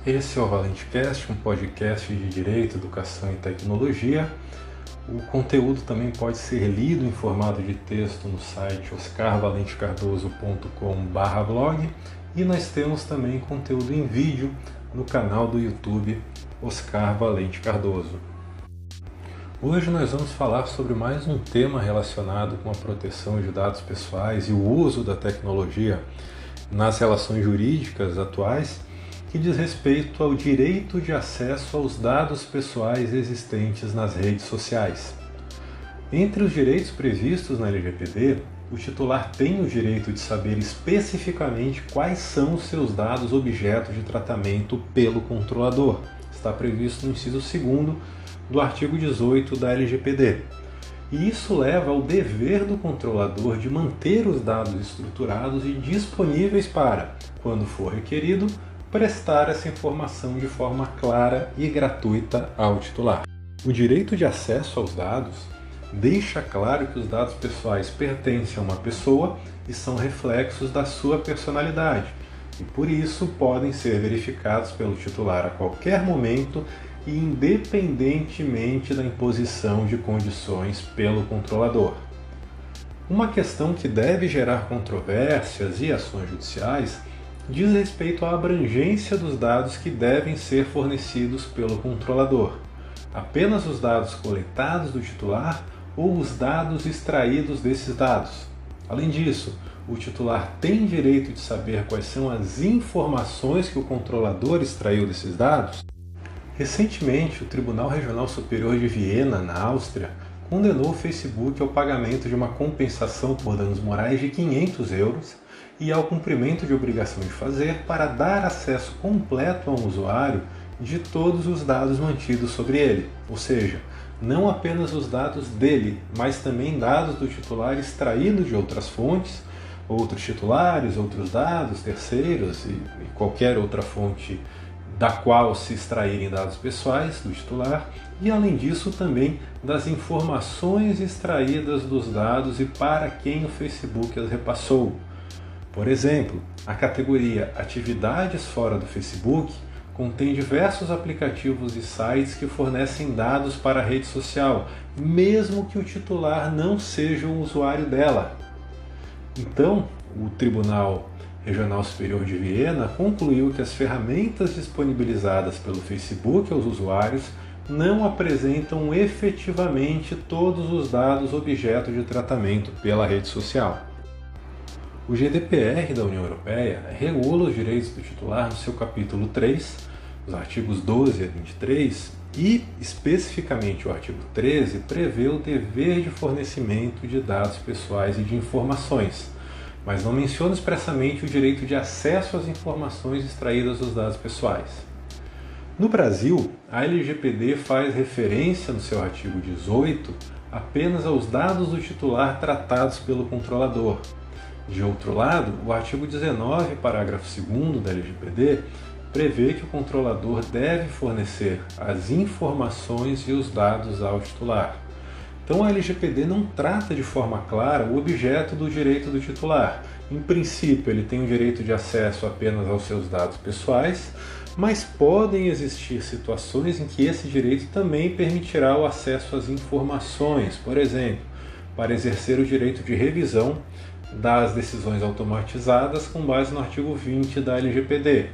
Esse é o ValenteCast, um podcast de Direito, Educação e Tecnologia. O conteúdo também pode ser lido em formato de texto no site oscarvalentecardoso.com/blog e nós temos também conteúdo em vídeo no canal do YouTube Oscar Valente Cardoso. Hoje nós vamos falar sobre mais um tema relacionado com a proteção de dados pessoais e o uso da tecnologia nas relações jurídicas atuais, que diz respeito ao direito de acesso aos dados pessoais existentes nas redes sociais. Entre os direitos previstos na LGPD, o titular tem o direito de saber especificamente quais são os seus dados objeto de tratamento pelo controlador. Está previsto no inciso 2º do artigo 18 da LGPD. E isso leva ao dever do controlador de manter os dados estruturados e disponíveis para, quando for requerido, prestar essa informação de forma clara e gratuita ao titular. O direito de acesso aos dados deixa claro que os dados pessoais pertencem a uma pessoa e são reflexos da sua personalidade, e por isso podem ser verificados pelo titular a qualquer momento e independentemente da imposição de condições pelo controlador. Uma questão que deve gerar controvérsias e ações judiciais diz respeito à abrangência dos dados que devem ser fornecidos pelo controlador. Apenas os dados coletados do titular ou os dados extraídos desses dados. Além disso, o titular tem direito de saber quais são as informações que o controlador extraiu desses dados. Recentemente, o Tribunal Regional Superior de Viena, na Áustria, condenou o Facebook ao pagamento de uma compensação por danos morais de 500 euros e ao cumprimento de obrigação de fazer para dar acesso completo a um usuário de todos os dados mantidos sobre ele, ou seja, não apenas os dados dele, mas também dados do titular extraídos de outras fontes, outros titulares, outros dados, terceiros e qualquer outra fonte da qual se extraírem dados pessoais do titular, e além disso também das informações extraídas dos dados e para quem o Facebook as repassou. Por exemplo, a categoria Atividades fora do Facebook contém diversos aplicativos e sites que fornecem dados para a rede social, mesmo que o titular não seja o usuário dela. Então, o Tribunal Regional Superior de Viena concluiu que as ferramentas disponibilizadas pelo Facebook aos usuários não apresentam efetivamente todos os dados objeto de tratamento pela rede social. O GDPR da União Europeia regula os direitos do titular no seu capítulo 3, os artigos 12 a 23, e, especificamente o artigo 13, prevê o dever de fornecimento de dados pessoais e de informações, mas não menciona expressamente o direito de acesso às informações extraídas dos dados pessoais. No Brasil, a LGPD faz referência no seu artigo 18 apenas aos dados do titular tratados pelo controlador. De outro lado, o artigo 19, parágrafo 2º da LGPD, prevê que o controlador deve fornecer as informações e os dados ao titular. Então a LGPD não trata de forma clara o objeto do direito do titular. Em princípio, ele tem o direito de acesso apenas aos seus dados pessoais, mas podem existir situações em que esse direito também permitirá o acesso às informações, por exemplo, para exercer o direito de revisão das decisões automatizadas com base no artigo 20 da LGPD.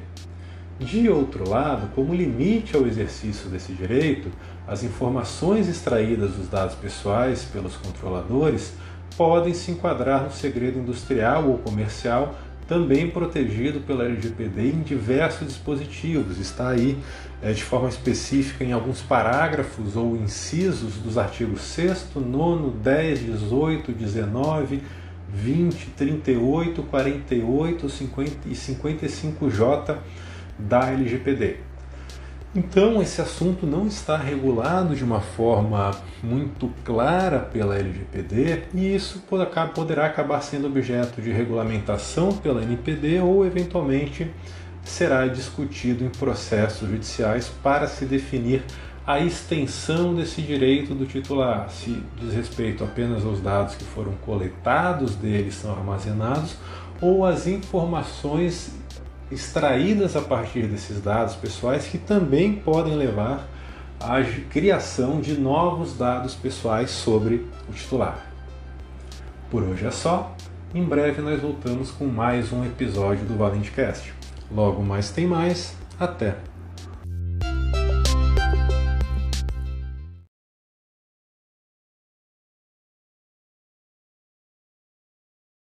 De outro lado, como limite ao exercício desse direito, as informações extraídas dos dados pessoais pelos controladores podem se enquadrar no segredo industrial ou comercial, também protegido pela LGPD em diversos dispositivos. Está aí de forma específica em alguns parágrafos ou incisos dos artigos 6º, 9º, 10, 18, 19, 20, 38, 48, 50 e 55J da LGPD. Então, esse assunto não está regulado de uma forma muito clara pela LGPD e isso poderá acabar sendo objeto de regulamentação pela NPD ou, eventualmente, será discutido em processos judiciais para se definir a extensão desse direito do titular, se diz respeito apenas aos dados que foram coletados dele, são armazenados, ou as informações extraídas a partir desses dados pessoais que também podem levar à criação de novos dados pessoais sobre o titular. Por hoje é só. Em breve nós voltamos com mais um episódio do ValenteCast. Logo mais tem mais. Até!